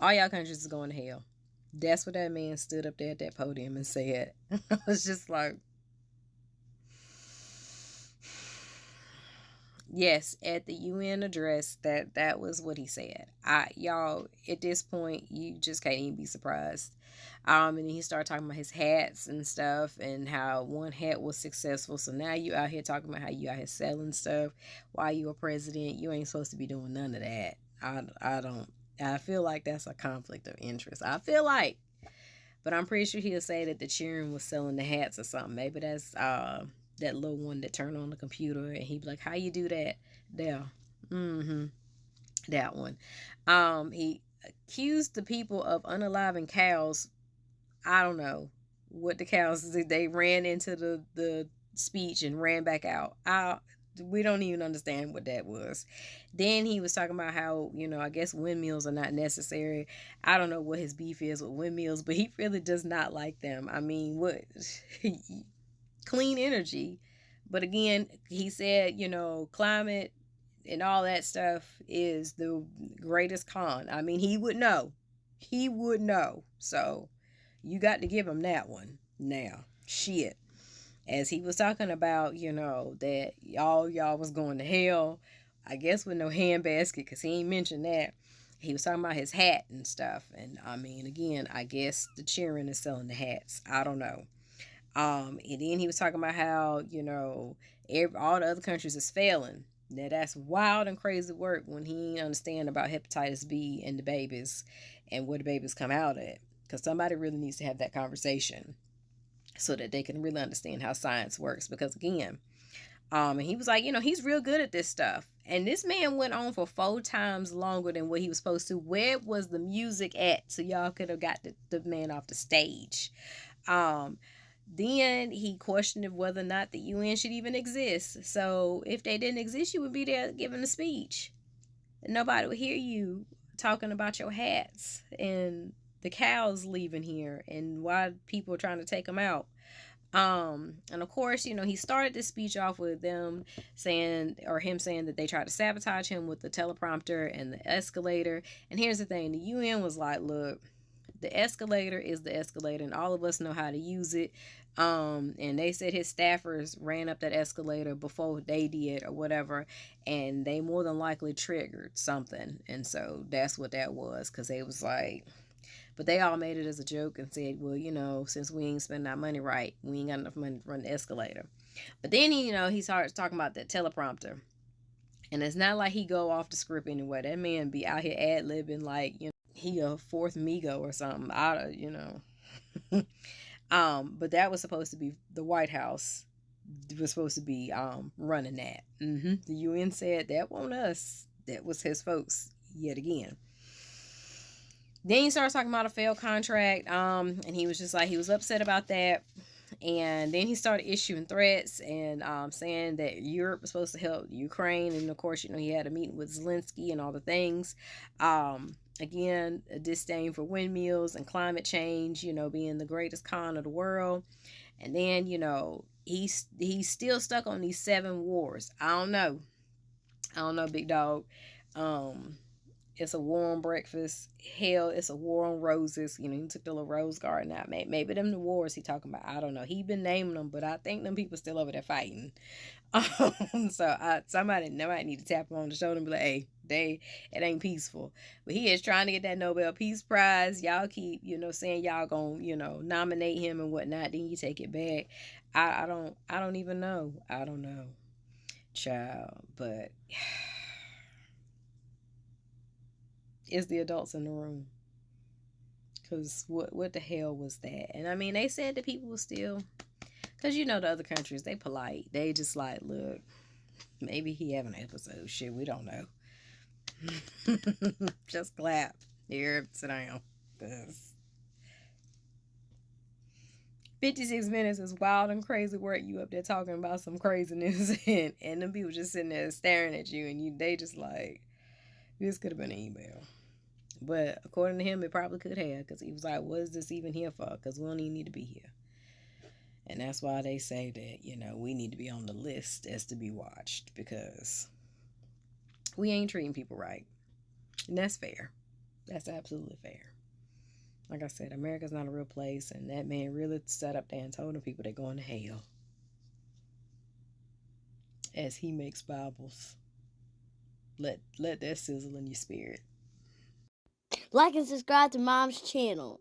All y'all countries is going to hell. That's what that man stood up there at that podium and said. I was just like, yes, at the UN address, that was what he said. Y'all, at this point, you just can't even be surprised. And he started talking about his hats and stuff, and how one hat was successful. So now you out here talking about how you out here selling stuff while you a president. You ain't supposed to be doing none of that. I don't. I feel like that's a conflict of interest. I feel like, but I'm pretty sure he'll say that the cheering was selling the hats or something. Maybe that's that little one that turned on the computer, and he'd be like, "How you do that?" There, mm-hmm, that one. He accused the people of unaliving cows. I don't know what the cows did. They ran into the speech and ran back out. We don't even understand what that was. Then he was talking about how, I guess windmills are not necessary. I don't know what his beef is with windmills, but he really does not like them. I mean, what clean energy. But again, he said, climate and all that stuff is the greatest con. I mean, he would know. He would know. So you got to give him that one. Now, shit. As he was talking about, that y'all was going to hell. I guess with no handbasket, because he ain't mentioned that. He was talking about his hat and stuff. And I mean, again, I guess the cheering is selling the hats. I don't know. And then he was talking about how, all the other countries is failing. Now that's wild and crazy work when he didn't understand about hepatitis B and the babies and where the babies come out at. Because somebody really needs to have that conversation so that they can really understand how science works. Because again, and he was like, he's real good at this stuff. And this man went on for 4 times longer than what he was supposed to. Where was the music at? So y'all could have got the man off the stage. Um, then he questioned whether or not the UN should even exist. So if they didn't exist, you would be there giving a speech. Nobody would hear you talking about your hats and the cows leaving here and why people are trying to take them out. And of course, he started this speech off with them saying, or him saying, that they tried to sabotage him with the teleprompter and the escalator. And here's the thing, the UN was like, look, the escalator is the escalator, and all of us know how to use it. And they said his staffers ran up that escalator before they did or whatever, and they more than likely triggered something. And so that's what that was, because they was like, but they all made it as a joke and said, well, since we ain't spending our money right, we ain't got enough money to run the escalator. But then he starts talking about that teleprompter. And it's not like he go off the script anyway. That man be out here ad-libbing like, he a fourth Migo or something. But that was supposed to be the White House was supposed to be running that. The UN said that wasn't us. That was his folks yet again. Then he started talking about a failed contract, and he was just like, he was upset about that. And then he started issuing threats and saying that Europe was supposed to help Ukraine. And of course, he had a meeting with Zelensky and all the things. Again, a disdain for windmills and climate change, being the greatest con of the world. And then, he's still stuck on these 7 wars. I don't know, big dog. It's a war on breakfast. Hell, it's a war on roses. He took the little rose garden out. Maybe them the wars he talking about. I don't know. He been naming them, but I think them people still over there fighting. So somebody need to tap him on the shoulder and be like, hey, it ain't peaceful. But he is trying to get that Nobel Peace Prize. Y'all keep, saying y'all gonna, nominate him and whatnot. Then you take it back. I don't even know. I don't know. Child. But it's the adults in the room. Because what the hell was that? And I mean, they said that people were still, because the other countries, they polite. They just like, look, maybe he having an episode. Shit, we don't know. Just clap. Here, sit down. Cause 56 minutes is wild and crazy work. You up there talking about some craziness, and them people just sitting there staring at you, and they just like, this could have been an email. But according to him, it probably could have, because he was like, what is this even here for? Because we don't even need to be here. And that's why they say that, we need to be on the list as to be watched, because we ain't treating people right. And that's fair. That's absolutely fair. Like I said, America's not a real place, and that man really sat up there and told the people they're going to hell as he makes Bibles. Let that sizzle in your spirit. Like and subscribe to Mom's channel.